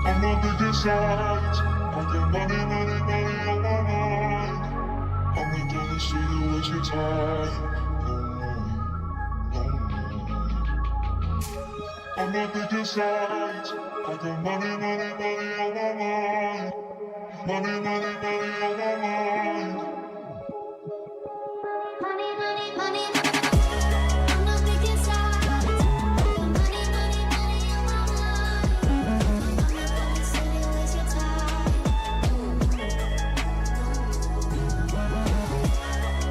I'm not picking sides. I got money, money, money on my mind. I'm not gonna sit and waste your time. No, no, no. I'm not picking sides. I got money, money, money on my mind. Money, money, money on my mind. Money, money, money. I'm not picking sides. Money, money, money on my mind. I'm not gonna sit and waste your time.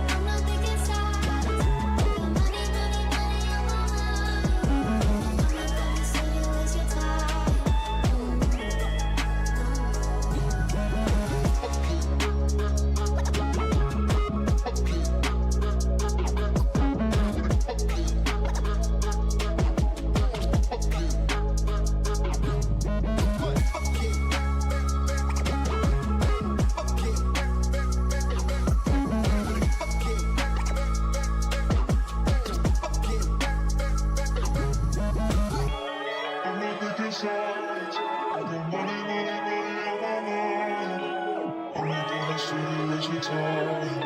I'm not picking sides. Money, money, money on my mind. I'm not gonna sit and waste your time. I'm not picking sides. I got money, money, money on my mind. I'm not gonna sit and waste your time.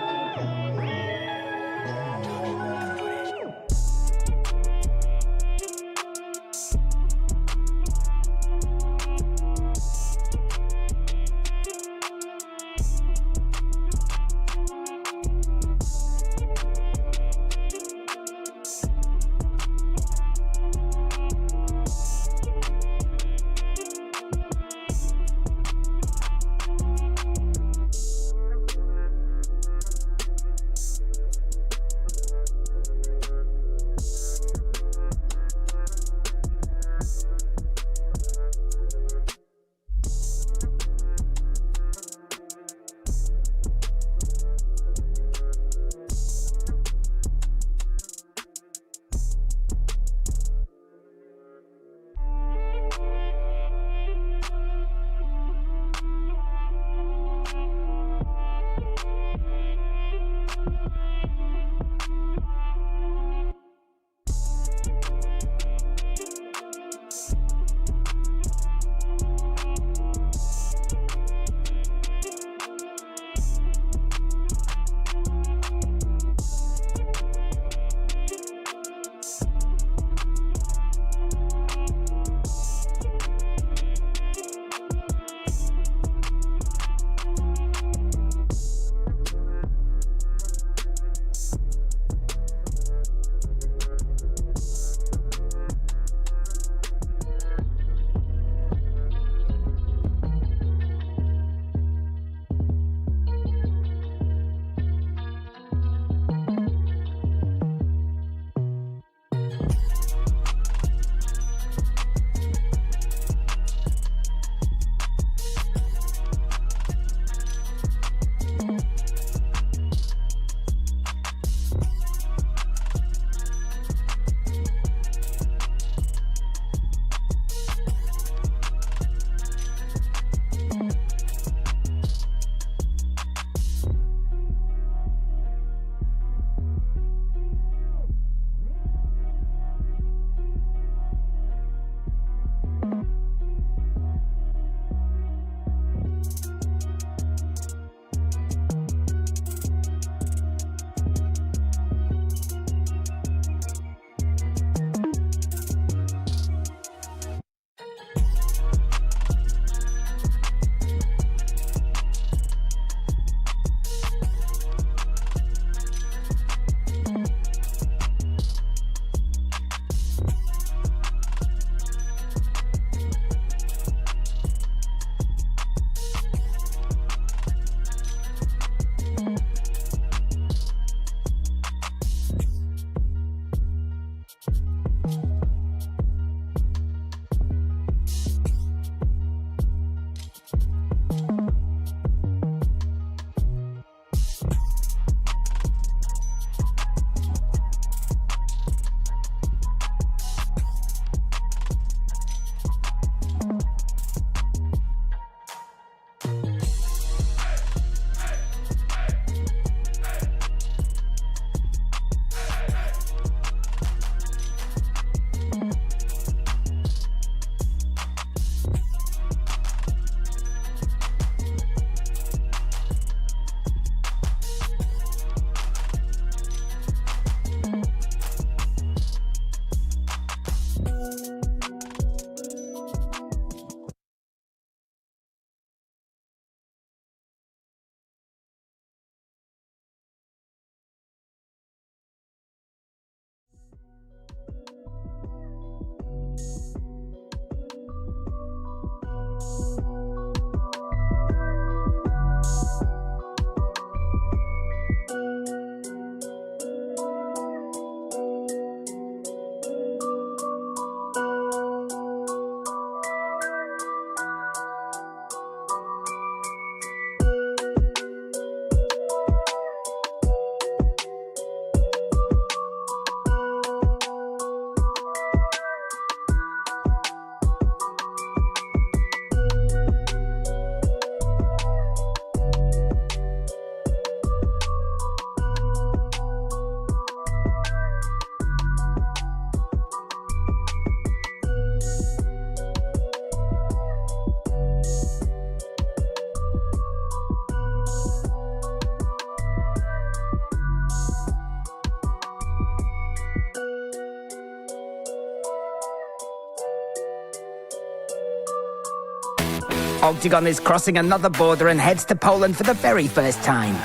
Octagon is crossing another border and heads to Poland for the very first time.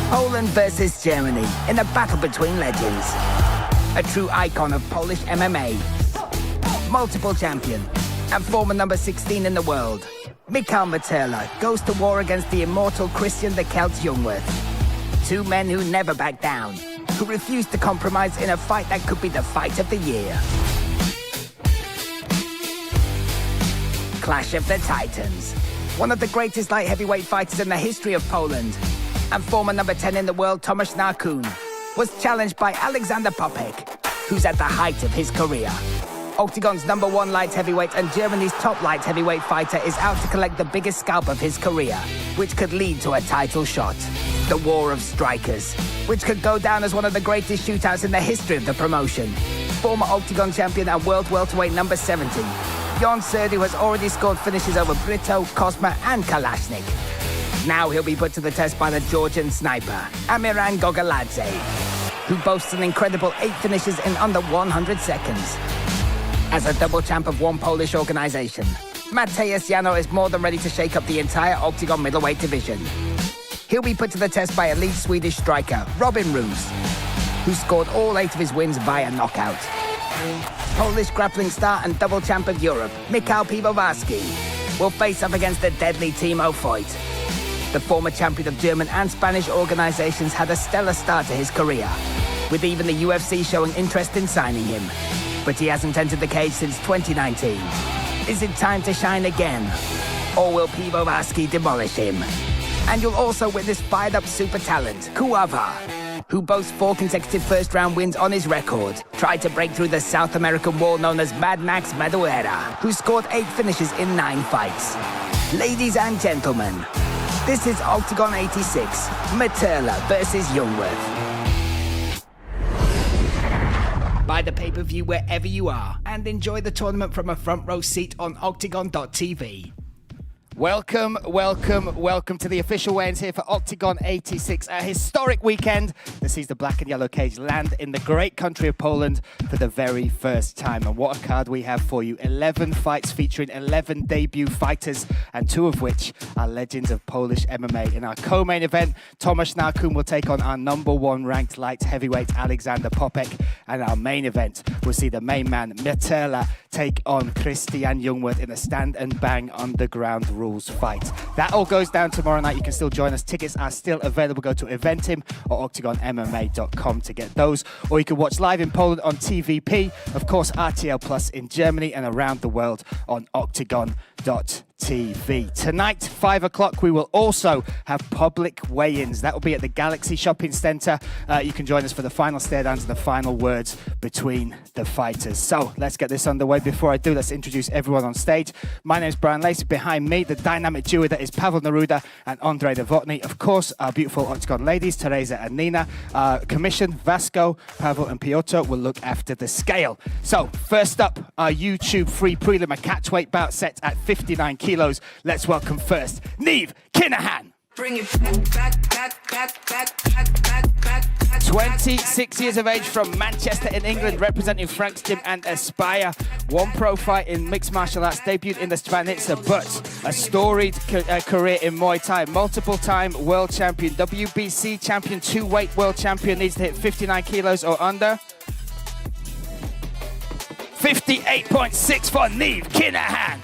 Poland versus Germany in a battle between legends. A true icon of Polish MMA. Multiple champion and former number 16 in the world. Michał Materla goes to war against the immortal Christian the Celt Jungwirth. Two men who never back down, who refuse to compromise in a fight that could be the fight of the year. Clash of the Titans. One of the greatest light heavyweight fighters in the history of Poland, and former number 10 in the world Tomasz Narkun, was challenged by Alexander Popek, who's at the height of his career. Octagon's number 1 light heavyweight and Germany's top light heavyweight fighter is out to collect the biggest scalp of his career, which could lead to a title shot. The War of Strikers, which could go down as one of the greatest shootouts in the history of the promotion. Former Octagon champion and world welterweight number 70, Jon Serdu has already scored finishes over Brito, Kosma and Kalashnik. Now he'll be put to the test by the Georgian sniper, Amiran Gogaladze, who boasts an incredible 8 finishes in under 100 seconds. As a double champ of one Polish organization, Mateusz Jano is more than ready to shake up the entire Octagon middleweight division. He'll be put to the test by elite Swedish striker, Robin Roos, who scored all 8 of his wins via knockout. Polish grappling star and double champ of Europe, Michał Piwowarski, will face up against the deadly Timo Voigt. The former champion of German and Spanish organizations had a stellar start to his career, with even the UFC showing interest in signing him. But he hasn't entered the cage since 2019. Is it time to shine again? Or will Piwowarski demolish him? And you'll also witness fired-up super talent, Kuava, who boasts 4 consecutive first-round wins on his record, tried to break through the South American wall known as Mad Max Madureira, who scored 8 finishes in 9 fights. Ladies and gentlemen, this is Octagon 86, Materla versus Jungwirth. Buy the pay-per-view wherever you are and enjoy the tournament from a front row seat on octagon.tv. Welcome to the official weigh-ins here for Octagon 86, a historic weekend that sees the black and yellow cage land in the great country of Poland for the very first time. And what a card we have for you. 11 fights featuring 11 debut fighters, and 2 of which are legends of Polish MMA. In our co-main event, Tomasz Narkun will take on our number 1 ranked light heavyweight Alexander Popek, and our main event will see the main man Materla take on Christian Jungwirth in a stand and bang underground rules fight. That all goes down tomorrow night. You can still join us. Tickets are still available. Go to Eventim or octagonmma.com to get those. Or you can watch live in Poland on TVP. Of course, RTL Plus in Germany and around the world on octagon.tv. Tonight, 5 o'clock, we will also have public weigh-ins. That will be at the Galaxy Shopping Centre. You can join us for the final stare-downs and the final words between the fighters. So let's get this underway. Before I do, let's introduce everyone on stage. My name is Brian Lacey. Behind me, the dynamic duo that is Pavel Neruda and Andrei Novotny. Of course, our beautiful Octagon ladies, Teresa and Nina. Commission, Vasco, Pavel and Piotr will look after the scale. So first up, our YouTube free prelim, a catchweight bout set at 59 kilos. Let's welcome first, Neve Kinehan. Bring it back. 26 years of age from Manchester in England, representing Frank's Gym and Aspire. 1 pro fight in mixed martial arts, debuted in the Stvanica, but a storied career in Muay Thai. Multiple-time world champion, WBC champion, 2-weight world champion, needs to hit 59 kilos or under. 58.6 for Neve Kinehan.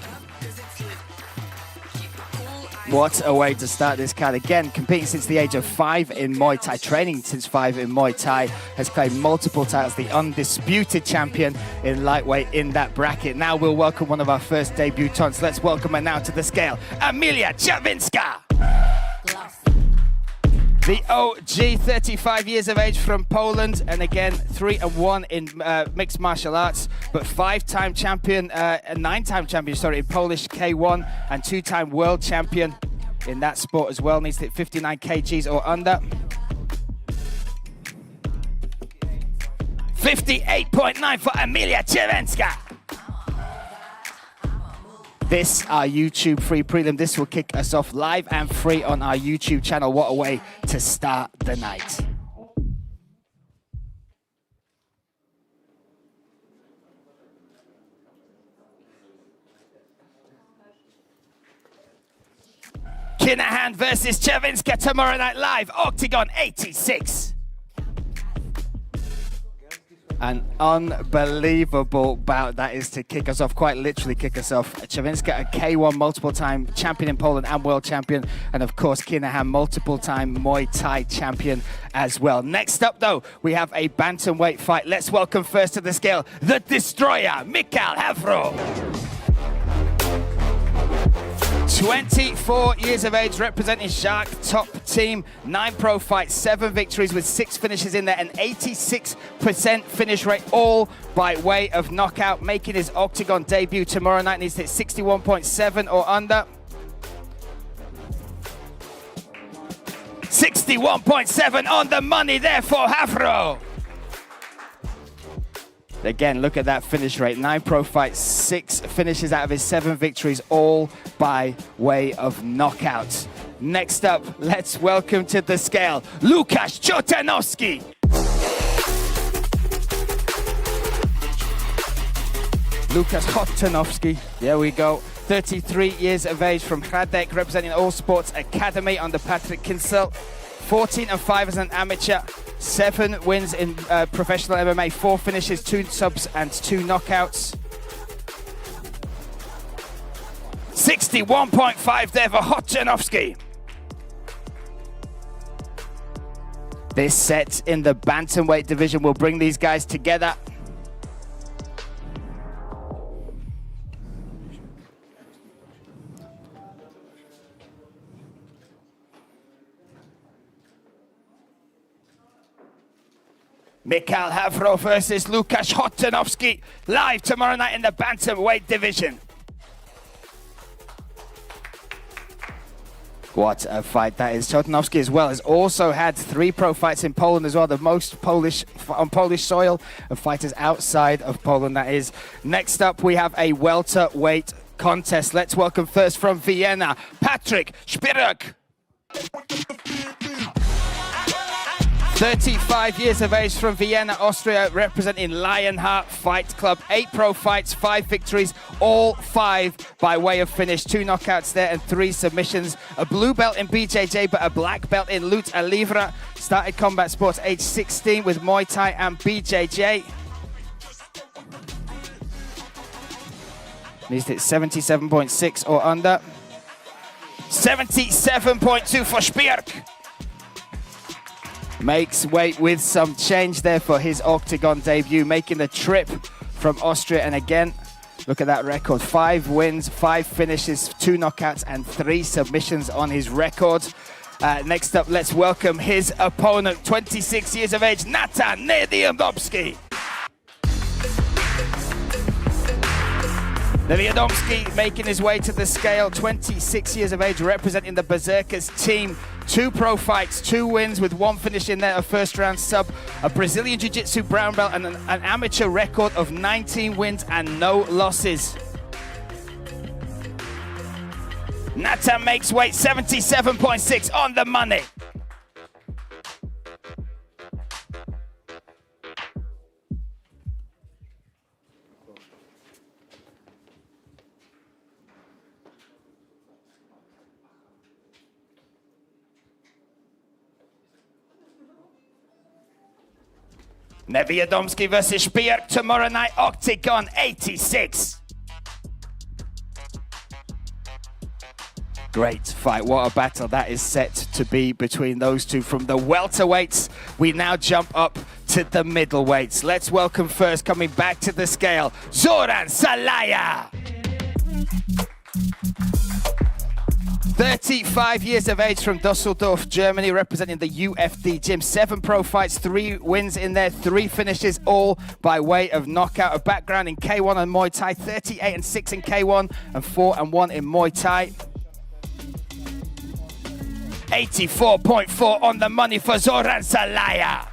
What a way to start this card. Again, competing since the age of 5 in Muay Thai, training since 5 in Muay Thai, has claimed multiple titles, the undisputed champion in lightweight in that bracket. Now we'll welcome one of our first debutantes. Let's welcome her now to the scale, Emilia Czerwinska. The OG, 35 years of age from Poland, and again, 3-1 in mixed martial arts, but 5-time champion, 9-time champion, in Polish K1, and 2-time world champion in that sport as well. Needs to hit 59 kgs or under. 58.9 for Emilia Czerwinska. This, our YouTube free prelim. This will kick us off live and free on our YouTube channel. What a way to start the night. Kinehan versus Czerwinska tomorrow night live, Octagon 86. An unbelievable bout that is to kick us off, quite literally kick us off. Czerwinska, a K1 multiple-time champion in Poland and world champion, and of course Kinehan, multiple-time Muay Thai champion as well. Next up though, we have a bantamweight fight. Let's welcome first to the scale, the destroyer, Michal Havro. 24 years of age, representing Shark, top team, 9 pro fights, 7 victories with 6 finishes in there, an 86% finish rate, all by way of knockout, making his Octagon debut tomorrow night. Needs to hit 61.7 or under. 61.7 on the money there for Havro. Again, look at that finish rate. 9 pro fights, 6 finishes out of his 7 victories, all by way of knockouts. Next up, let's welcome to the scale, Łukasz Chotanowski. Łukasz Chotanowski, there we go. 33 years of age from Hradec, representing All Sports Academy under Patrick Kinsel. 14-5 as an amateur. 7 wins in professional MMA, 4 finishes, 2 subs and 2 knockouts. 61.5 there for Chotanowski. This set in the bantamweight division will bring these guys together. Michal Havro versus Łukasz Chotanowski, live tomorrow night in the bantamweight division. What a fight that is. Chotanowski as well has also had 3 pro fights in Poland as well, the most on Polish soil of fighters outside of Poland, that is. Next up, we have a welterweight contest. Let's welcome first from Vienna, Patrick Szpirek. 35 years of age from Vienna, Austria, representing Lionheart Fight Club. 8 pro fights, 5 victories, all 5 by way of finish. 2 knockouts there and 3 submissions. A blue belt in BJJ, but a black belt in lutte à livre. Started combat sports age 16 with Muay Thai and BJJ. Needs to hit 77.6 or under. 77.2 for Szpirek. Makes weight with some change there for his Octagon debut, making the trip from Austria. And again, look at that record. 5 wins, 5 finishes, 2 knockouts and 3 submissions on his record. Next up, let's welcome his opponent, 26 years of age, Natan Niewiadomski. Niewiadomski making his way to the scale, 26 years of age, representing the Berserkers team. 2 pro fights, 2 wins with 1 finish in there, a first round sub, a Brazilian Jiu-Jitsu brown belt, and an amateur record of 19 wins and no losses. Natan makes weight, 77.6 on the money. Niewiadomski versus Szpirek tomorrow night, Octagon 86. Great fight, what a battle that is set to be between those two. From the welterweights, we now jump up to the middleweights. Let's welcome first, coming back to the scale, Zoran Salaya. 35 years of age from Düsseldorf, Germany, representing the UFD gym. 7 pro fights, 3 wins in there, 3 finishes, all by way of knockout. A background in K1 and Muay Thai, 38-6 in K1 and 4-1 in Muay Thai. 84.4 on the money for Zoran Salaya.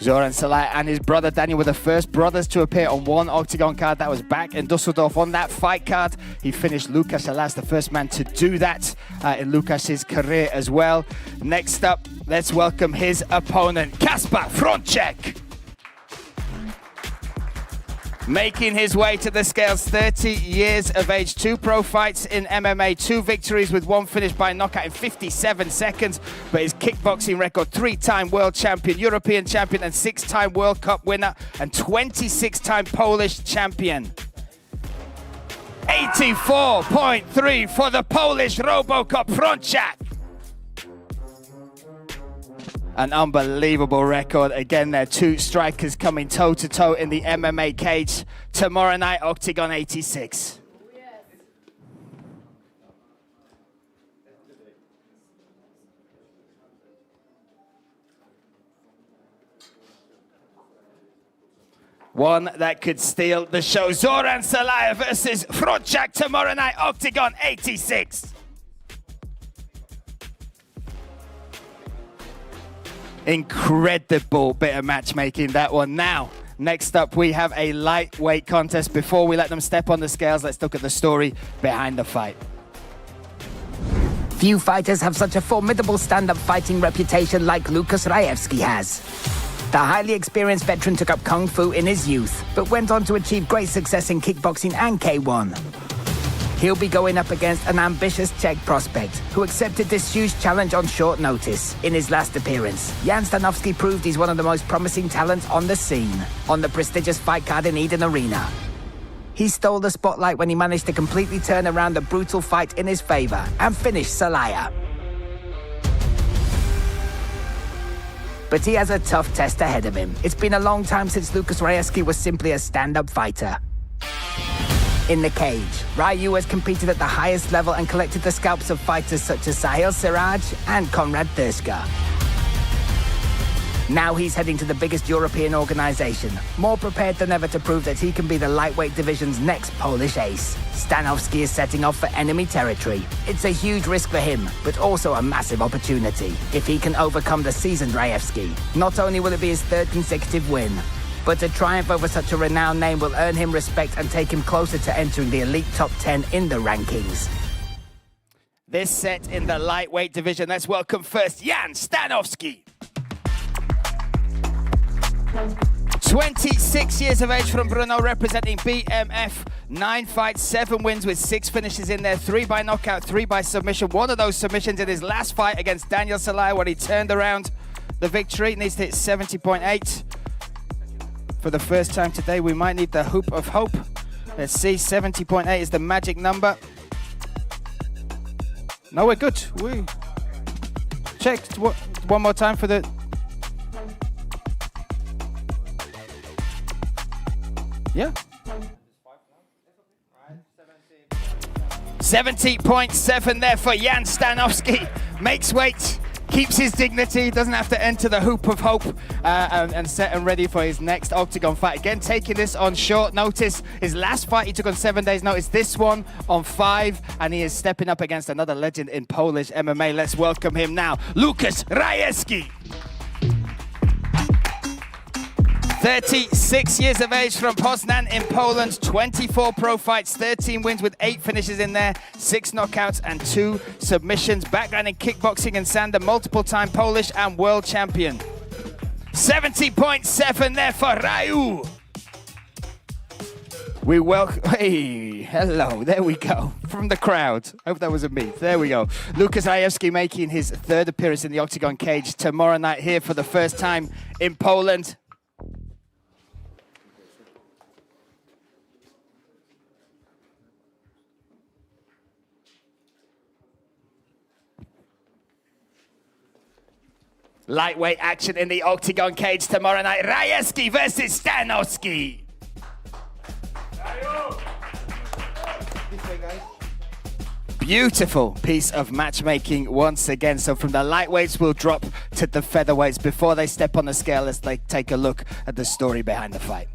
Zoran Salaya and his brother Daniel were the first brothers to appear on one Octagon card. That was back in Düsseldorf. On that fight card, he finished Łukasz Alas, the first man to do that in Łukasz's career as well. Next up, let's welcome his opponent, Kasper Frączek. Making his way to the scales, 30 years of age, 2 pro fights in MMA, 2 victories with 1 finish by knockout in 57 seconds. But his kickboxing record, 3-time world champion, European champion, and 6-time World Cup winner, and 26-time Polish champion. 84.3 for the Polish Robocop Fronczak. An unbelievable record. Again, there are 2 strikers coming toe-to-toe in the MMA cage tomorrow night, Octagon 86. One that could steal the show. Zoran Salaya versus Fronczak tomorrow night, Octagon 86. Incredible bit of matchmaking, that one. Now, next up, we have a lightweight contest. Before we let them step on the scales, let's look at the story behind the fight. Few fighters have such a formidable stand-up fighting reputation like Lukas Rajewski has. The highly experienced veteran took up Kung Fu in his youth, but went on to achieve great success in kickboxing and K1. He'll be going up against an ambitious Czech prospect who accepted this huge challenge on short notice. In his last appearance, Jan Stanovsky proved he's one of the most promising talents on the scene on the prestigious fight card in Eden Arena. He stole the spotlight when he managed to completely turn around the brutal fight in his favor and finish Salaya. But he has a tough test ahead of him. It's been a long time since Lukas Rajewski was simply a stand-up fighter. In the cage, Ryu has competed at the highest level and collected the scalps of fighters such as Sahil Siraj and Konrad Thirska. Now he's heading to the biggest European organization, more prepared than ever to prove that he can be the lightweight division's next Polish ace. Stanovsky is setting off for enemy territory. It's a huge risk for him, but also a massive opportunity. If he can overcome the seasoned Rajewski, not only will it be his 3rd consecutive win, but a triumph over such a renowned name will earn him respect and take him closer to entering the elite top 10 in the rankings. This set in the lightweight division, let's welcome first Jan Stanovsky. 26 years of age from Brno, representing BMF. 9 fights, 7 wins with 6 finishes in there, 3 by knockout, 3 by submission. One of those submissions in his last fight against Daniel Salaya, where he turned around the victory. Needs to hit 70.8. For the first time today, we might need the hoop of hope. Let's see, 70.8 is the magic number. No, we're good. We checked one more time for the... Yeah. 70.7 there for Jan Stanovsky. Makes weight. Keeps his dignity, doesn't have to enter the hoop of hope, and set and ready for his next Octagon fight. Again, taking this on short notice. His last fight he took on 7 days' notice, this one on 5, and he is stepping up against another legend in Polish MMA. Let's welcome him now, Lukas Rajewski. 36 years of age from Poznan in Poland, 24 pro fights, 13 wins with 8 finishes in there, 6 knockouts and 2 submissions. Background in kickboxing and Sanda, multiple-time Polish and world champion. 70.7 there for Raju. We welcome, hey, hello, there we go, from the crowd. Hope that was a me, there we go. Lukas Rajewski making his 3rd appearance in the Octagon cage tomorrow night here for the first time in Poland. Lightweight action in the Octagon cage tomorrow night. Rajewski versus Stanovsky. Beautiful piece of matchmaking once again. So from the lightweights, we'll drop to the featherweights. Before they step on the scale, let's take a look at the story behind the fight.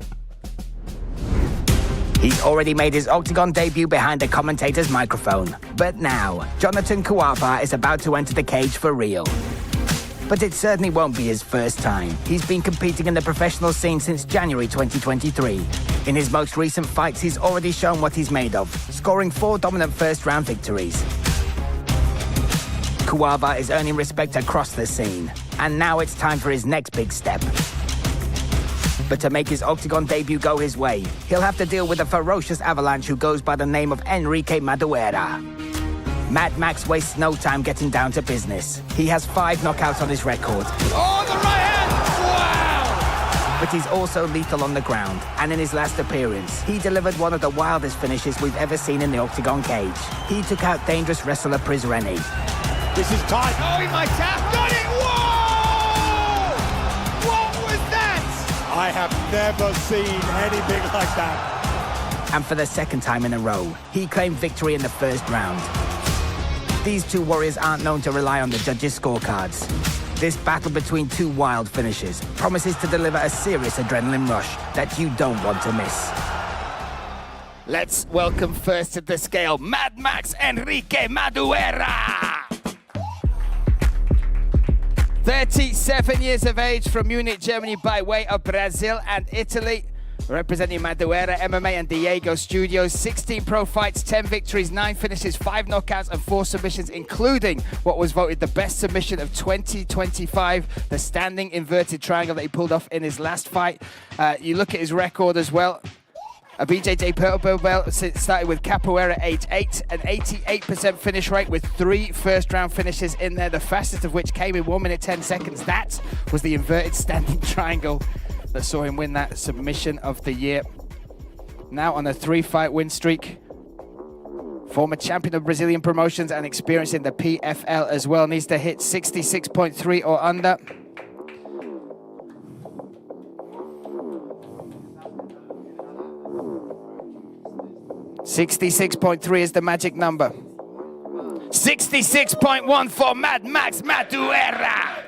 He's already made his Octagon debut behind a commentator's microphone. But now, Jonathan Kawaba is about to enter the cage for real. But it certainly won't be his first time. He's been competing in the professional scene since January 2023. In his most recent fights, he's already shown what he's made of, scoring 4 dominant first-round victories. Kawaba is earning respect across the scene, and now it's time for his next big step. But to make his Octagon debut go his way, he'll have to deal with a ferocious avalanche who goes by the name of Enrique Madureira. Mad Max wastes no time getting down to business. He has 5 knockouts on his record. Oh, the right hand! Wow! But he's also lethal on the ground, and in his last appearance, he delivered one of the wildest finishes we've ever seen in the Octagon cage. He took out dangerous wrestler Prizreni. This is tight. Oh, he might have got it! Whoa! What was that? I have never seen anything like that. And for the second time in a row, he claimed victory in the first round. These two warriors aren't known to rely on the judges' scorecards. This battle between two wild finishers promises to deliver a serious adrenaline rush that you don't want to miss. Let's welcome first to the scale, Mad Max Enrique Madureira. 37 years of age, from Munich, Germany, by way of Brazil and Italy. Representing Madureira, MMA and Diego Studios, 16 pro fights, 10 victories, 9 finishes, 5 knockouts and 4 submissions, including what was voted the best submission of 2025, the standing inverted triangle that he pulled off in his last fight. You look at his record as well. A BJJ purple belt, started with capoeira age 8, an 88% finish rate with 3 first-round finishes in there, the fastest of which came in 1 minute 10 seconds. That was the inverted standing triangle that saw him win that submission of the year. Now on a 3-fight win streak. Former champion of Brazilian promotions and experience in the PFL as well. Needs to hit 66.3 or under. $66.3 is the magic number. 66.1 for Mad Max Madureira.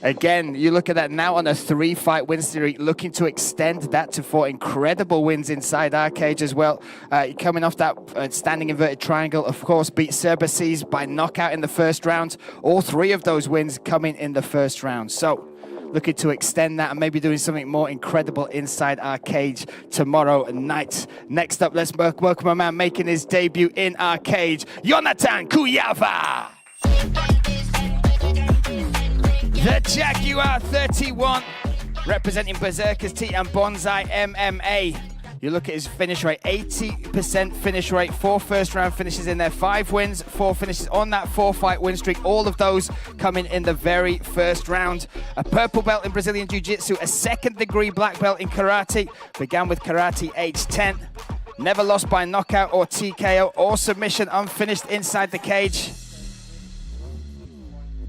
Again, you look at that now on a 3-fight win streak, looking to extend that to 4 incredible wins inside our cage as well. Coming off that standing inverted triangle, of course, beat Cerberses by knockout in the first round. All 3 of those wins coming in the first round. So, looking to extend that and maybe doing something more incredible inside our cage tomorrow night. Next up, let's welcome a man making his debut in our cage, Jonathan Kuyava. The Jaguar 31, representing Berserkers T and Bonsai MMA. You look at his finish rate, 80% finish rate, 4 first-round finishes in there, 5 wins, 4 finishes on that 4-fight win streak. All of those coming in the very first round. A purple belt in Brazilian Jiu-Jitsu, a 2nd-degree black belt in karate. Began with karate age 10. Never lost by knockout or TKO or submission, unfinished inside the cage.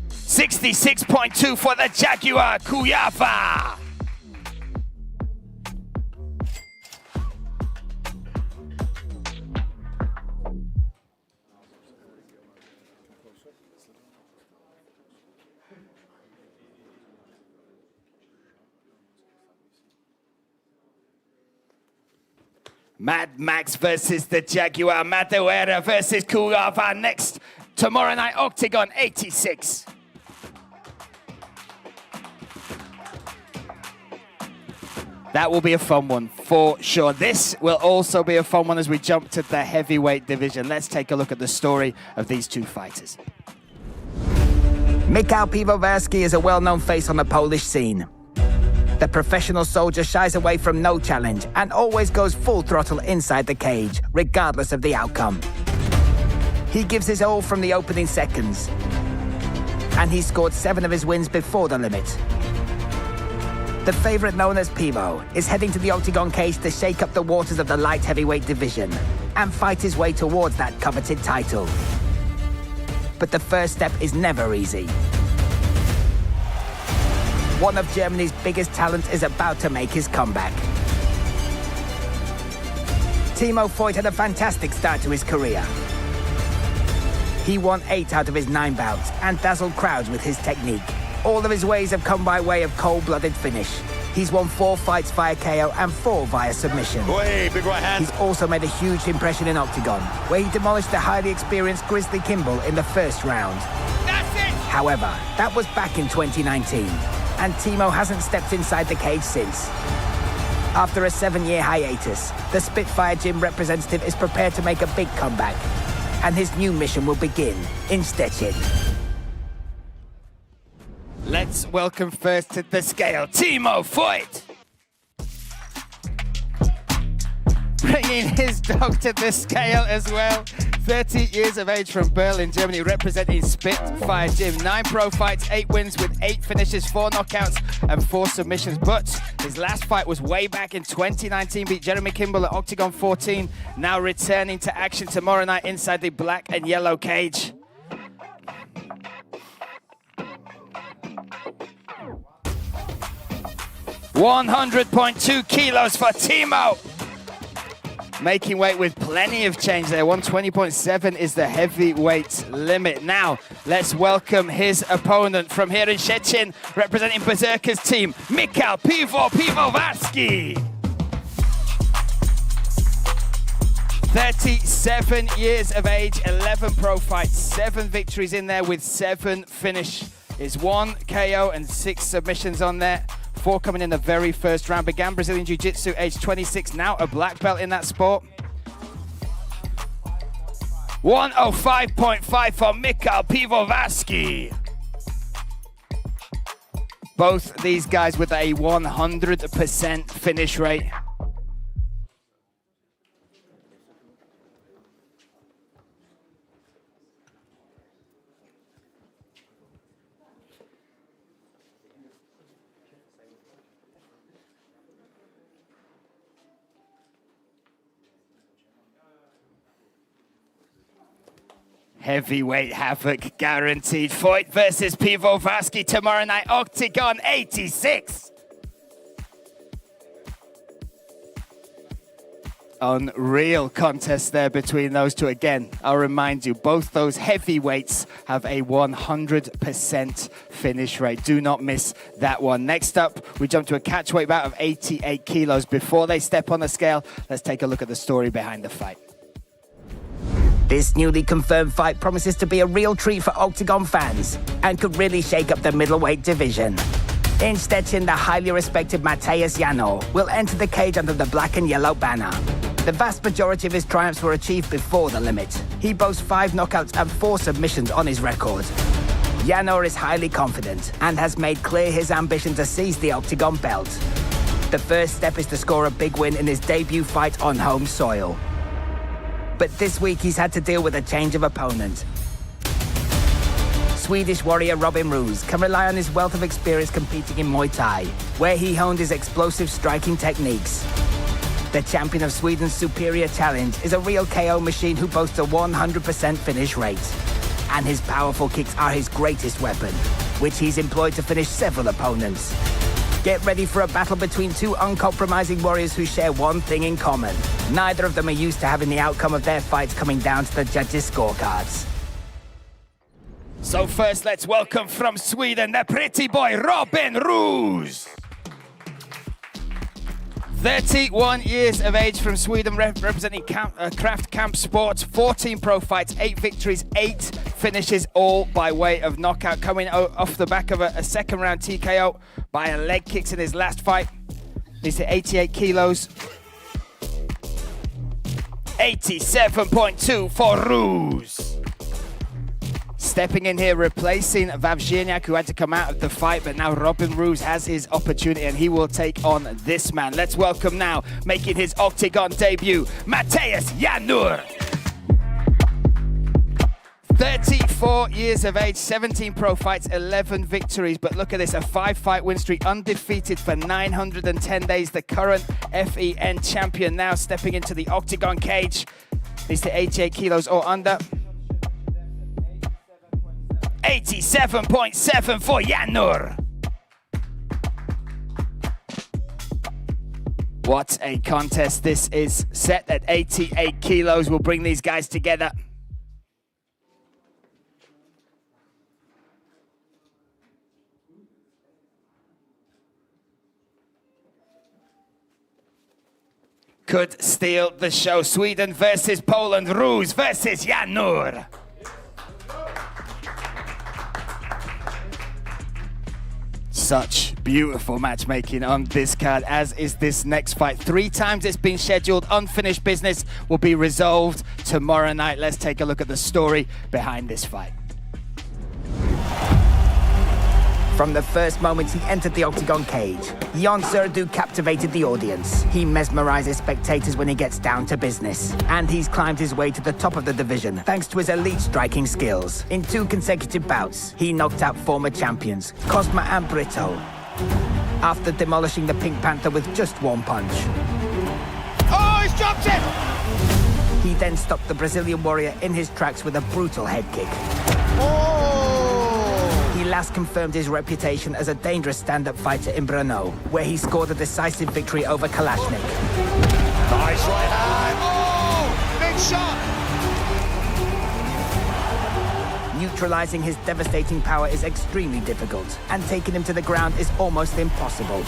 66.2 for the Jaguar Kuyava. Mad Max versus the Jaguar, Madureira versus Kuyava next tomorrow night, Octagon 86. That will be a fun one for sure. This will also be a fun one as we jump to the heavyweight division. Let's take a look at the story of these two fighters. Michał Piwowarski is a well-known face on the Polish scene. The professional soldier shies away from no challenge and always goes full throttle inside the cage, regardless of the outcome. He gives his all from the opening seconds, and he scored 7 of his wins before the limit. The favorite, known as Pivo, is heading to the Octagon cage to shake up the waters of the light heavyweight division and fight his way towards that coveted title. But the first step is never easy. One of Germany's biggest talents is about to make his comeback. Timo Voigt had a fantastic start to his career. He won 8 out of his 9 bouts and dazzled crowds with his technique. All of his ways have come by way of cold-blooded finish. He's won 4 fights via KO and 4 via submission. Boy, big right hand. He's also made a huge impression in Octagon, where he demolished the highly experienced Grizzly Kimball in the first round. That's it! However, that was back in 2019, and Timo hasn't stepped inside the cage since. After a 7-year hiatus, the Spitfire Gym representative is prepared to make a big comeback, and his new mission will begin in Szczecin. Let's Let's welcome first to the scale, Timo Voigt. Bringing his dog to the scale as well. 30 years of age from Berlin, Germany, representing Spitfire Gym. 9 pro fights, 8 wins with 8 finishes, 4 knockouts and 4 submissions. But his last fight was way back in 2019, beat Jeremy Kimball at Octagon 14. Now returning to action tomorrow night inside the black and yellow cage. $100.2 kilos for Timo. Making weight with plenty of change there. 120.7 is the heavyweight limit. Now, let's welcome his opponent from here in Szczecin, representing Berserker's team, Michał Piwowarski. 37 years of age, 11 pro fights, 7 victories in there with 7 finish. Is 1 KO and 6 submissions on there. 4 coming in the very first round. Began Brazilian Jiu-Jitsu, age 26, now a black belt in that sport. 105.5 for Michał Piwowarski. Both these guys with a 100% finish rate. Heavyweight havoc guaranteed. Voigt versus Piwowarski tomorrow night, Octagon 86. Unreal contest there between those two. Again, I'll remind you, both those heavyweights have a 100% finish rate. Do not miss that one. Next up, we jump to a catchweight bout of 88 kilos. Before they step on the scale, let's take a look at the story behind the fight. This newly confirmed fight promises to be a real treat for Octagon fans and could really shake up the middleweight division. In Szczecin, the highly respected Matheus Janor will enter the cage under the black and yellow banner. The vast majority of his triumphs were achieved before the limit. He boasts 5 knockouts and 4 submissions on his record. Janor is highly confident and has made clear his ambition to seize the Octagon belt. The first step is to score a big win in his debut fight on home soil. But this week he's had to deal with a change of opponent. Swedish warrior Robin Roos can rely on his wealth of experience competing in Muay Thai, where he honed his explosive striking techniques. The champion of Sweden's Superior Challenge is a real KO machine who boasts a 100% finish rate. And his powerful kicks are his greatest weapon, which he's employed to finish several opponents. Get ready for a battle between 2 uncompromising warriors who share one thing in common. Neither of them are used to having the outcome of their fights coming down to the judges' scorecards. So first, let's welcome from Sweden, the pretty boy, Robin Roos. 31 years of age from Sweden, representing Kraft Camp Sports. 14 pro fights, 8 victories, 8 finishes, all by way of knockout. Coming off the back of a second round TKO by a leg kicks in his last fight. He's at 88 kilos. 87.2 for Roos. Stepping in here, replacing Wawrzyniak, who had to come out of the fight, but now Robin Roos has his opportunity and he will take on this man. Let's welcome now, making his Octagon debut, Matheus Janor. 34 years of age, 17 pro fights, 11 victories, but look at this, a 5-fight win streak, undefeated for 910 days. The current FEN champion now stepping into the Octagon cage. He's to 88 kilos or under. 87.7 for Janor. What a contest this is. Set at 88 kilos will bring these guys together. Could steal the show. Sweden versus Poland. Roos versus Janor. Such beautiful matchmaking on this card, as is this next fight. 3 times it's been scheduled. Unfinished business will be resolved tomorrow night. Let's take a look at the story behind this fight. From the first moment he entered the octagon cage, Jan Serdou captivated the audience. He mesmerizes spectators when he gets down to business. And he's climbed his way to the top of the division thanks to his elite striking skills. In 2 consecutive bouts, he knocked out former champions Cosma and Brito, after demolishing the Pink Panther with just 1 punch. Oh, he's dropped it! He then stopped the Brazilian warrior in his tracks with a brutal head kick. He last confirmed his reputation as a dangerous stand-up fighter in Brno, where he scored a decisive victory over Kalashnik. Nice right hand. Oh, big shot. Neutralizing his devastating power is extremely difficult, and taking him to the ground is almost impossible.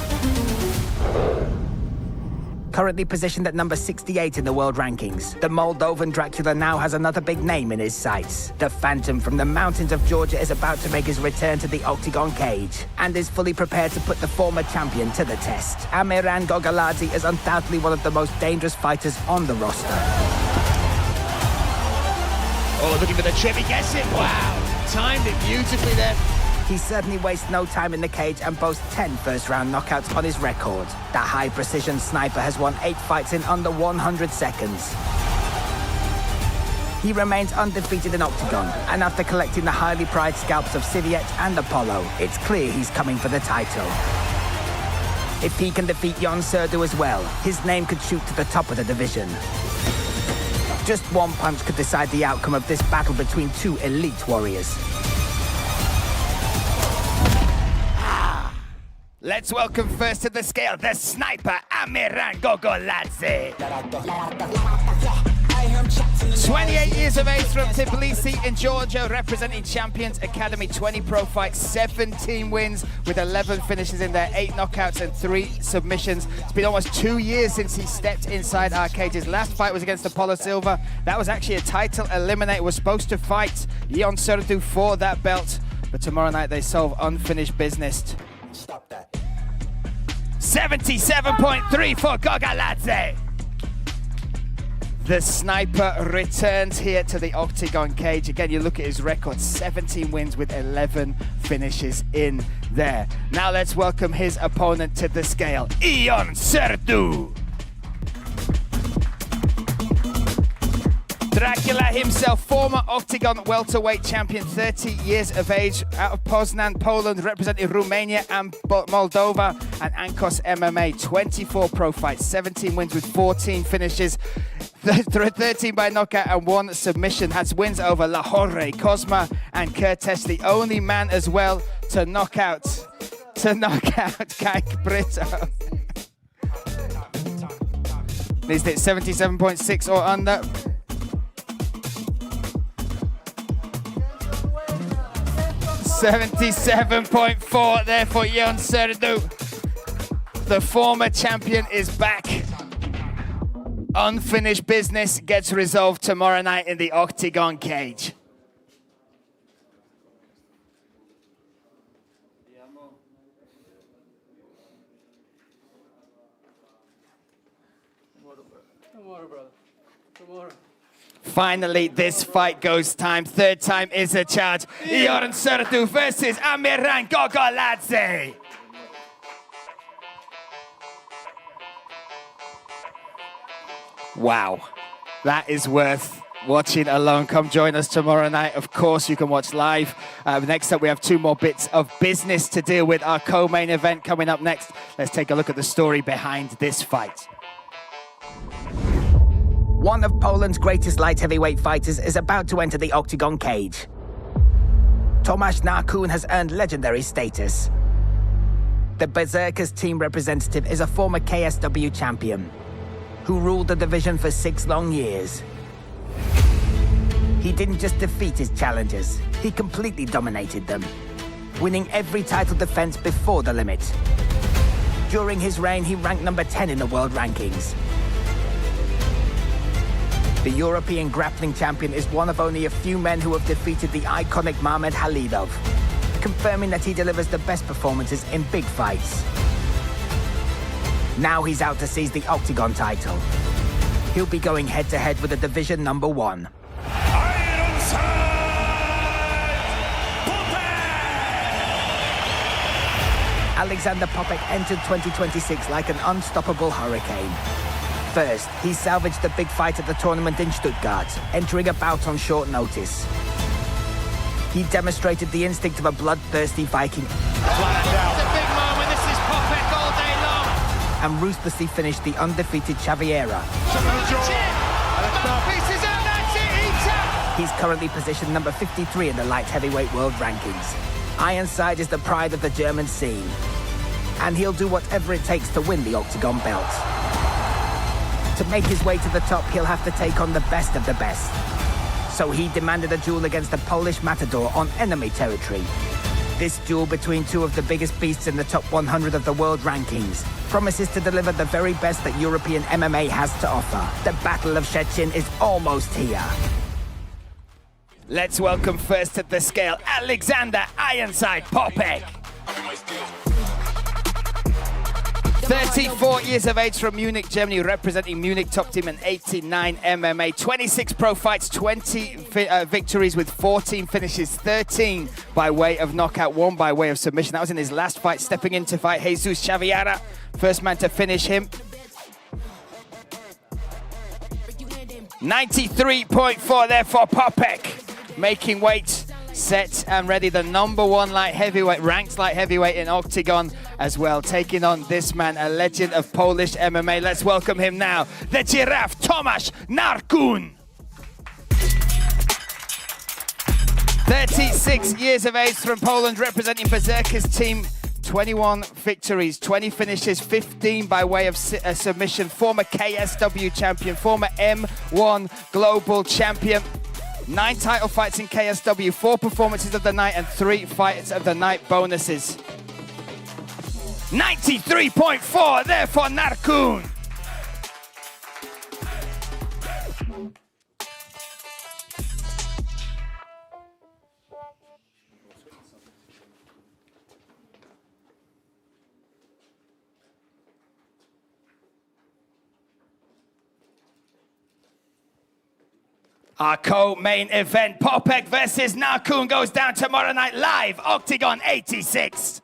Currently positioned at number 68 in the world rankings, the Moldovan Dracula now has another big name in his sights. The Phantom from the mountains of Georgia is about to make his return to the octagon cage, and is fully prepared to put the former champion to the test. Amiran Gogoladze is undoubtedly one of the most dangerous fighters on the roster. Oh, looking for the trip, he gets it. Wow, timed it beautifully there. He certainly wastes no time in the cage and boasts 10 first-round knockouts on his record. The high-precision sniper has won 8 fights in under 100 seconds. He remains undefeated in octagon, and after collecting the highly prized scalps of Siviet and Apollo, it's clear he's coming for the title. If he can defeat Jan Serdou as well, his name could shoot to the top of the division. Just 1 punch could decide the outcome of this battle between 2 elite warriors. Let's welcome first to the scale, the sniper, Amiran Gogoladze. 28 years of age from Tbilisi in Georgia, representing Champions Academy, 20 pro fights, 17 wins with 11 finishes in there, 8 knockouts and 3 submissions. It's been almost 2 years since he stepped inside our cage. His last fight was against Apollo Silva. That was actually a title eliminator. Was supposed to fight Jan Serdou for that belt, but tomorrow night they solve unfinished business. Stop that. 77.3 for Gogoladze. The sniper returns here to the octagon cage. Again, you look at his record, 17 wins with 11 finishes in there. Now let's welcome his opponent to the scale, Jan Serdou. Dracula himself, former octagon welterweight champion, 30 years of age, out of Poznan, Poland, representing Romania and Moldova, and Ankos MMA, 24 pro fights, 17 wins with 14 finishes, 13 by knockout and 1 submission. Has wins over Lahore, Cosma and Curtis, the only man as well to knock out Kike Brito. Needs it 77.6 or under. 77.4 there for Jan Serdou. The former champion is back. Unfinished business gets resolved tomorrow night in the octagon cage. Tomorrow, brother. Tomorrow. Finally, this fight goes time. 3rd time is a charge. Jan Serdou versus Amiran Gogoladze. Wow, that is worth watching alone. Come join us tomorrow night. Of course, you can watch live. Next up, we have 2 more bits of business to deal with. Our co-main event coming up next. Let's take a look at the story behind this fight. One of Poland's greatest light heavyweight fighters is about to enter the octagon cage. Tomasz Narkun has earned legendary status. The Berserkers team representative is a former KSW champion who ruled the division for 6 long years. He didn't just defeat his challengers, he completely dominated them, winning every title defense before the limit. During his reign, he ranked number 10 in the world rankings. The European grappling champion is one of only a few men who have defeated the iconic Mamed Halidov, confirming that he delivers the best performances in big fights. Now he's out to seize the octagon title. He'll be going head-to-head with the division number 1. Alexander Popek entered 2026 like an unstoppable hurricane. First, he salvaged the big fight at the tournament in Stuttgart, entering a bout on short notice. He demonstrated the instinct of a bloodthirsty Viking and ruthlessly finished the undefeated Xaviera. He's currently positioned number 53 in the light heavyweight world rankings. Ironside is the pride of the German scene, and he'll do whatever it takes to win the Octagon belt. To make his way to the top, he'll have to take on the best of the best. So he demanded a duel against the Polish matador on enemy territory. This duel between two of the biggest beasts in the top 100 of the world rankings promises to deliver the very best that European MMA has to offer. The Battle of Szczecin is almost here. Let's welcome first at the scale, Alexander Ironside Popek. 34 years of age from Munich, Germany, representing Munich top team in 89 MMA. 26 pro fights, 20 victories with 14 finishes, 13 by way of knockout, 1 by way of submission. That was in his last fight, stepping in to fight Jesus Xaviera. First man to finish him. 93.4 there for Popek. Making weight, set and ready. The #1 light heavyweight, ranked light heavyweight in Octagon as well. Taking on this man, a legend of Polish MMA. Let's welcome him now, the Giraffe, Tomasz Narkun. 36 years of age from Poland, representing Berserker's team. 21 victories, 20 finishes, 15 by way of submission. Former KSW champion, former M1 global champion. 9 title fights in KSW, 4 performances of the night and 3 fights of the night bonuses. 93.4 there for Narkun. Our co-main event, Popek versus Narkun, goes down tomorrow night live, Octagon 86.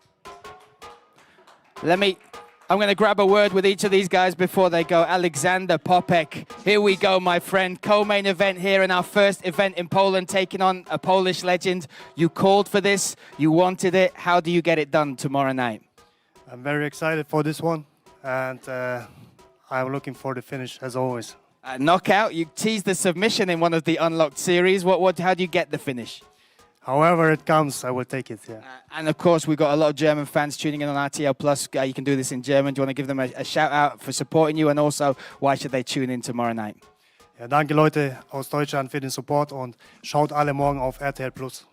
I'm going to grab a word with each of these guys before they go. Alexander Popek, here we go, my friend. Co-main event here in our first event in Poland, taking on a Polish legend. You called for this, you wanted it. How do you get it done tomorrow night? I'm very excited for this one, and I'm looking for the finish as always. Knockout, you teased the submission in one of the Unlocked series. How do you get the finish? However it comes, I will take it, yeah. And of course, we've got a lot of German fans tuning in on RTL Plus. You can do this in German. Do you want to give them a shout out for supporting you? And also, why should they tune in tomorrow night? Ja, danke Leute aus Deutschland für den Support und schaut alle morgen auf RTL Plus.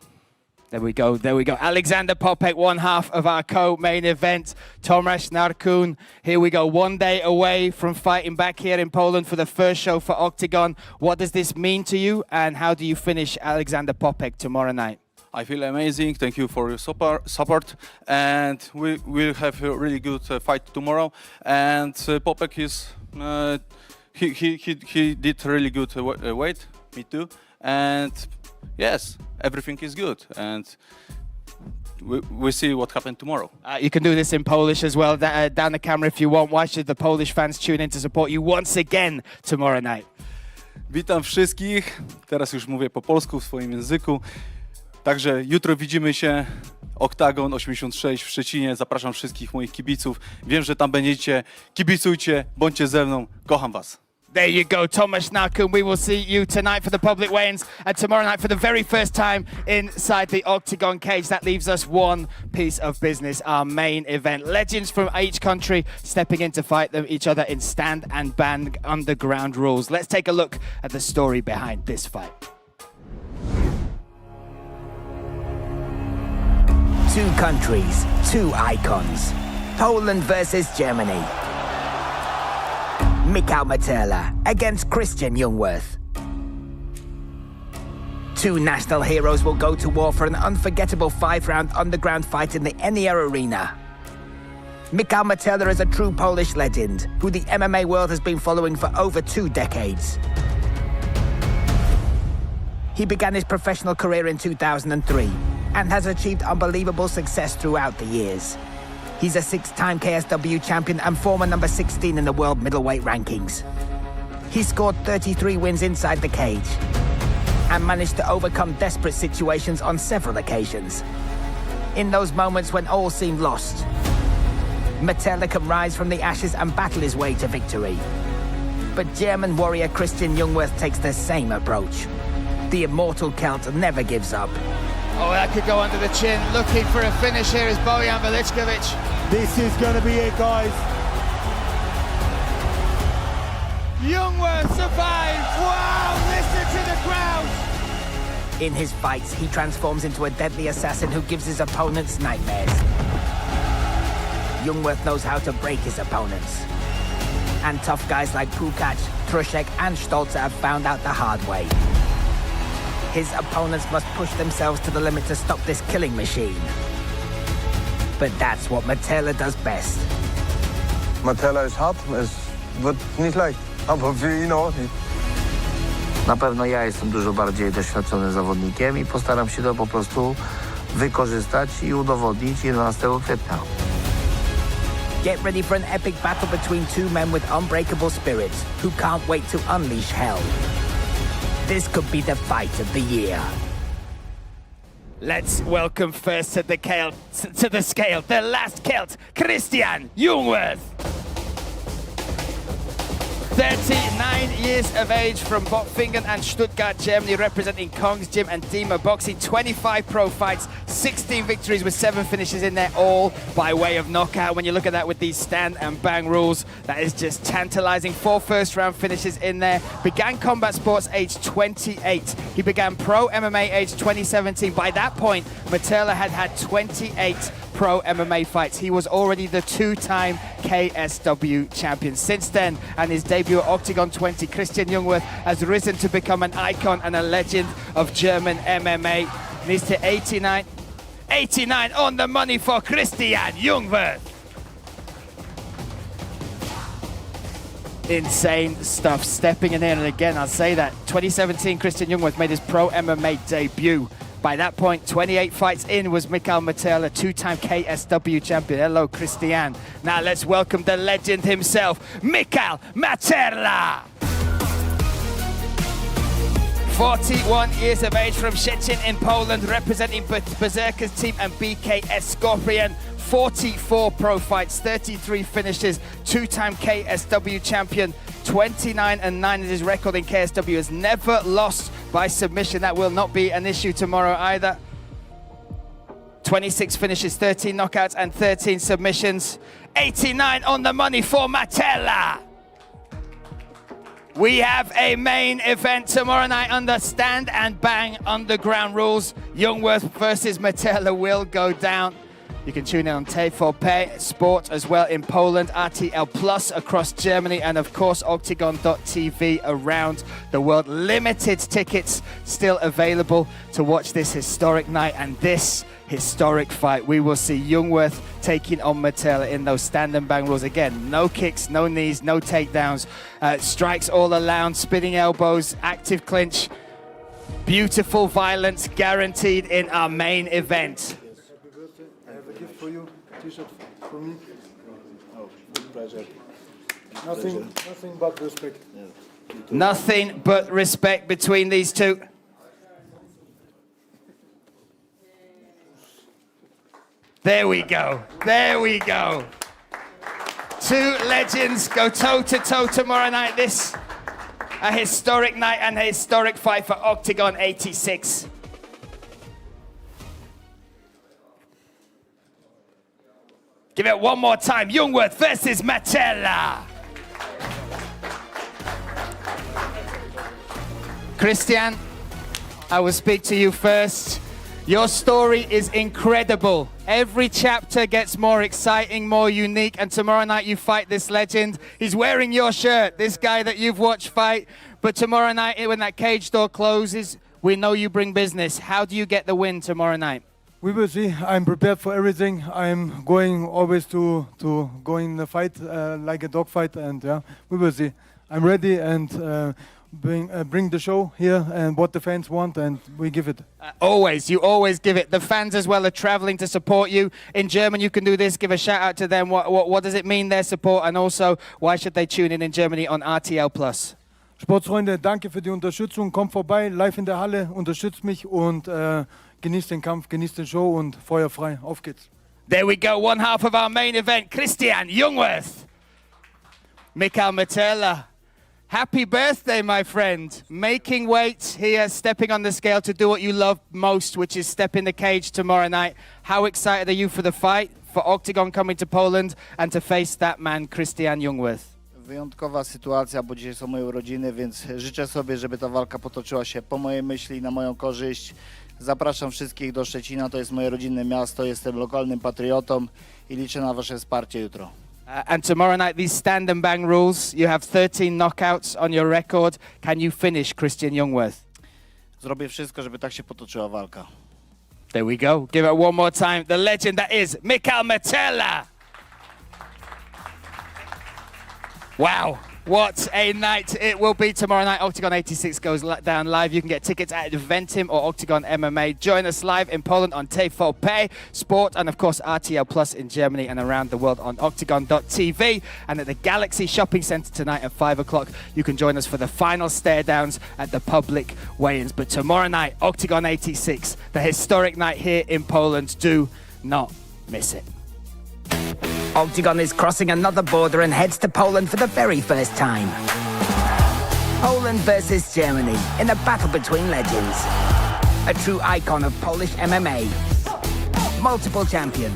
There we go, there we go. Alexander Popek, one half of our co-main event. Tomasz Narkun, here we go. 1 day away from fighting back here in Poland for the first show for Octagon. What does this mean to you, and how do you finish Alexander Popek tomorrow night? I feel amazing. Thank you for your support, and we will have a really good fight tomorrow. And Popek is he did really good weight. Me too. And yes, everything is good, and we'll see what happens tomorrow. You can do this in Polish as well, down the camera if you want. Why should the Polish fans tune in to support you once again tomorrow night? Witam wszystkich. Teraz już mówię po polsku w swoim języku. Także jutro widzimy się, Oktagon 86 w Szczecinie. Zapraszam wszystkich moich kibiców. Wiem, że tam będziecie. Kibicujcie, bądźcie ze mną. Kocham was. There you go, Tomasz Narkun. We will see you tonight for the public weigh-ins and tomorrow night for the very first time inside the Octagon cage. That leaves us one piece of business, our main event. Legends from each country stepping in to fight each other in stand and bang underground rules. Let's take a look at the story behind this fight. Two countries, two icons. Poland versus Germany. Michał Materla against Christian Jungwirth. Two national heroes will go to war for an unforgettable 5-round underground fight in the Enea Arena. Michał Materla is a true Polish legend, who the MMA world has been following for over 2 decades. He began his professional career in 2003 and has achieved unbelievable success throughout the years. He's a 6-time KSW champion and former number 16 in the world middleweight rankings. He scored 33 wins inside the cage and managed to overcome desperate situations on several occasions. In those moments when all seemed lost, Metella can rise from the ashes and battle his way to victory. But German warrior Christian Jungwirth takes the same approach. The immortal Celt never gives up. Oh, that could go under the chin. Looking for a finish here is Bojan Veličković. This is going to be it, guys. Jungwirth survives. Wow, listen to the crowd. In his fights, he transforms into a deadly assassin who gives his opponents nightmares. Jungwirth knows how to break his opponents. And tough guys like Pukac, Truszek and Stolze have found out the hard way. His opponents must push themselves to the limit to stop this killing machine. But that's what Metella does best. Metella ist hart, es wird nicht leicht, aber für ihn auch nicht. Na pewno ja jestem dużo bardziej doświadczonym zawodnikiem i postaram się to po prostu wykorzystać i udowodnić 11 kwietnia. Get ready for an epic battle between two men with unbreakable spirits who can't wait to unleash hell. This could be the fight of the year. Let's welcome first to the scale, the last Celt, Christian Jungwirth. 39 years of age from Bottfingen and Stuttgart, Germany, representing Kong's Gym and Dima Boxing. 25 pro fights, 16 victories with 7 finishes in there, all by way of knockout. When you look at that with these stand and bang rules, that is just tantalizing. 4 first-round finishes in there. Began combat sports age 28. He began pro MMA age 2017. By that point, Metella had 28 pro MMA fights. He was already the 2-time KSW champion. Since then, and his debut at Octagon 20, Christian Jungwirth has risen to become an icon and a legend of German MMA. And he's to 89 on the money for Christian Jungwirth. Insane stuff, stepping in here, and again, I'll say that 2017, Christian Jungwirth made his pro MMA debut. By that point, 28 fights in was Mikael Metella, 2-time KSW champion. Hello, Christian. Now let's welcome the legend himself, Mikael Metella. 41 years of age from Szczecin in Poland, representing Berserker's team and BKS Scorpion. 44 pro fights, 33 finishes, 2-time KSW champion. 29-9 is his record in KSW, has never lost by submission. That will not be an issue tomorrow either. 26 finishes, 13 knockouts and 13 submissions. 89 on the money for Metella. We have a main event tomorrow night under stand and bang underground rules. Jungwirth versus Metella will go down. You can tune in on T4P Sport as well in Poland, RTL Plus across Germany, and of course OKTAGON.tv around the world. Limited tickets still available to watch this historic night and this historic fight. We will see Jungwirth taking on Metella in those stand and bang rules. Again, no kicks, no knees, no takedowns, strikes all allowed, spinning elbows, active clinch. Beautiful violence guaranteed in our main event. For you, T-shirt for me. Oh, pleasure. Nothing but respect. Nothing but respect between these two. There we go. There we go. Two legends go toe-to-toe tomorrow night. This, a historic night and a historic fight for Octagon 86. Give it one more time. Jungwirth versus Metella. Christian, I will speak to you first. Your story is incredible. Every chapter gets more exciting, more unique, and tomorrow night you fight this legend. He's wearing your shirt, this guy that you've watched fight. But tomorrow night, when that cage door closes, we know you bring business. How do you get the win tomorrow night? We will see. I'm prepared for everything. I'm going always to go in the fight like a dog fight, and yeah, we will see. I'm ready, and bring the show here and what the fans want, and we give it. You always give it. The fans as well are traveling to support you. In German, you can do this. Give a shout out to them. What does it mean, their support? And also, why should they tune in Germany on RTL+. Sportsfreunde, danke für die Unterstützung. Kommt vorbei, live in der Halle, unterstützt mich und genießt den Kampf, genießt den Show und Feuer frei. Auf geht's. There we go, one half of our main event, Christian Jungwirth. Mikael Metela, happy birthday, my friend. Making weight here, stepping on the scale to do what you love most, which is step in the cage tomorrow night. How excited are you for the fight, for OKTAGON coming to Poland, and to face that man, Christian Jungwirth? Wyjątkowa sytuacja, bo dzisiaj są moje urodziny, więc życzę sobie, żeby ta walka potoczyła się po mojej myśli i na moją korzyść. Zapraszam wszystkich do Szczecina, to jest moje rodzinne miasto, jestem lokalnym patriotą i liczę na wasze wsparcie jutro. And tomorrow night, these stand and bang rules, you have 13 knockouts on your record. Can you finish Christian Jungwirth? Zrobię wszystko, żeby tak się potoczyła walka. There we go. Give it one more time. The legend that is Mikael Metela. Wow, what a night it will be tomorrow night. OKTAGON 86 goes down live. You can get tickets at Eventim or OKTAGON MMA. Join us live in Poland on TV4 Sport and, of course, RTL Plus in Germany and around the world on OKTAGON.tv. And at the Galaxy Shopping Centre tonight at 5 o'clock, you can join us for the final stare downs at the public weigh-ins. But tomorrow night, OKTAGON 86, the historic night here in Poland. Do not miss it. OKTAGON is crossing another border and heads to Poland for the very first time. Poland versus Germany in a battle between legends. A true icon of Polish MMA. Multiple champion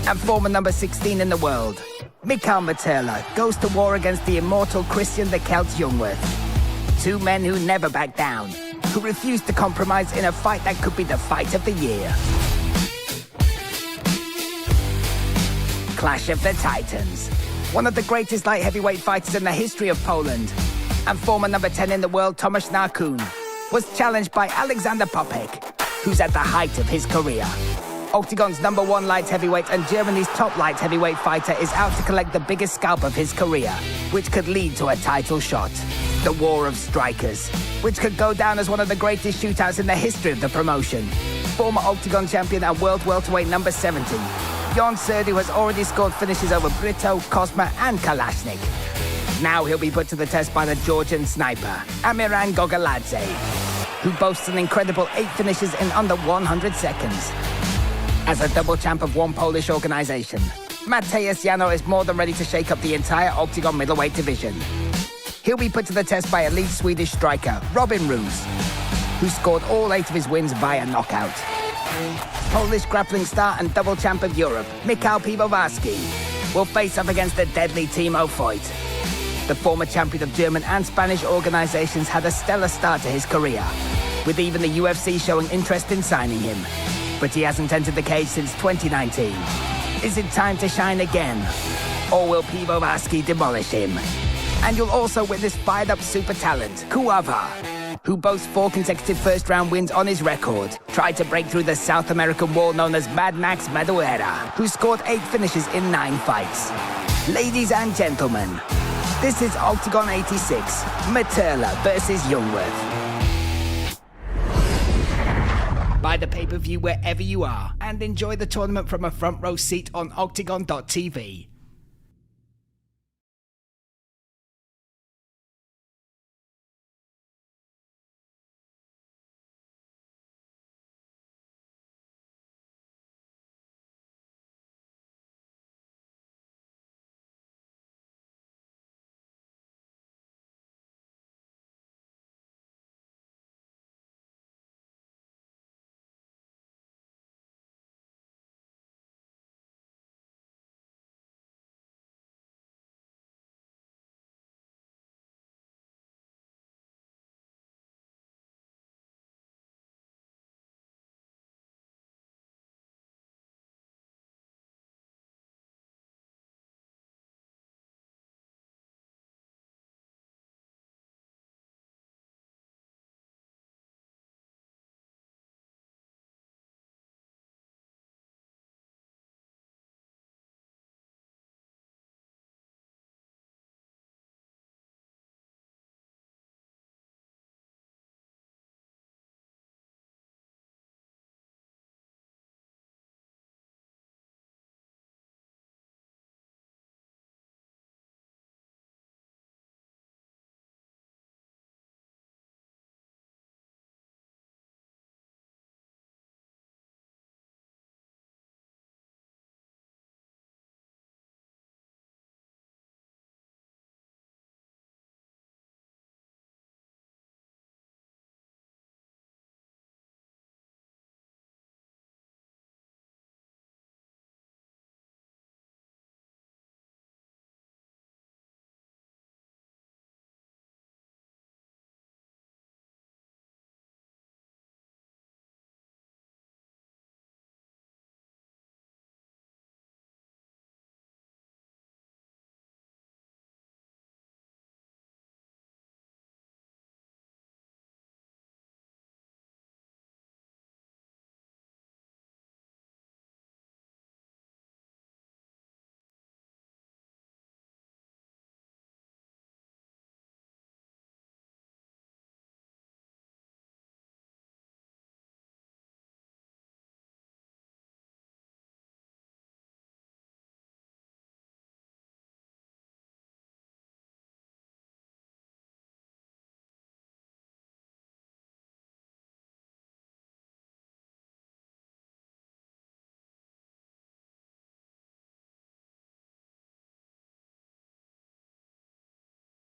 and former number 16 in the world. Mikael Metela goes to war against the immortal Christian the Celt Jungwirth. Two men who never back down, who refuse to compromise in a fight that could be the fight of the year. Clash of the Titans. One of the greatest light heavyweight fighters in the history of Poland, and former number 10 in the world, Tomasz Narkun, was challenged by Alexander Popek, who's at the height of his career. OKTAGON's number 1 light heavyweight and Germany's top light heavyweight fighter is out to collect the biggest scalp of his career, which could lead to a title shot. The War of Strikers, which could go down as one of the greatest shootouts in the history of the promotion. Former OKTAGON champion and world welterweight number 70, Jon Serdu has already scored finishes over Brito, Kozma and Kalashnik. Now he'll be put to the test by the Georgian sniper, Amiran Gogaladze, who boasts an incredible 8 finishes in under 100 seconds. As a double champ of one Polish organization, Mateusz Jano is more than ready to shake up the entire OKTAGON middleweight division. He'll be put to the test by elite Swedish striker, Robin Roos, who scored all 8 of his wins via knockout. Polish grappling star and double champ of Europe, Michał Piwowarski, will face off against the deadly Timo Voigt. The former champion of German and Spanish organizations had a stellar start to his career, with even the UFC showing interest in signing him. But he hasn't entered the cage since 2019. Is it time to shine again? Or will Piwowarski demolish him? And you'll also witness fired-up super talent, Kuava, who boasts 4 consecutive first-round wins on his record, tried to break through the South American wall known as Mad Max Madureira, who scored 8 finishes in 9 fights. Ladies and gentlemen, this is OKTAGON 86, Metela versus Jungwirth. Buy the pay-per-view wherever you are and enjoy the tournament from a front row seat on OKTAGON.tv.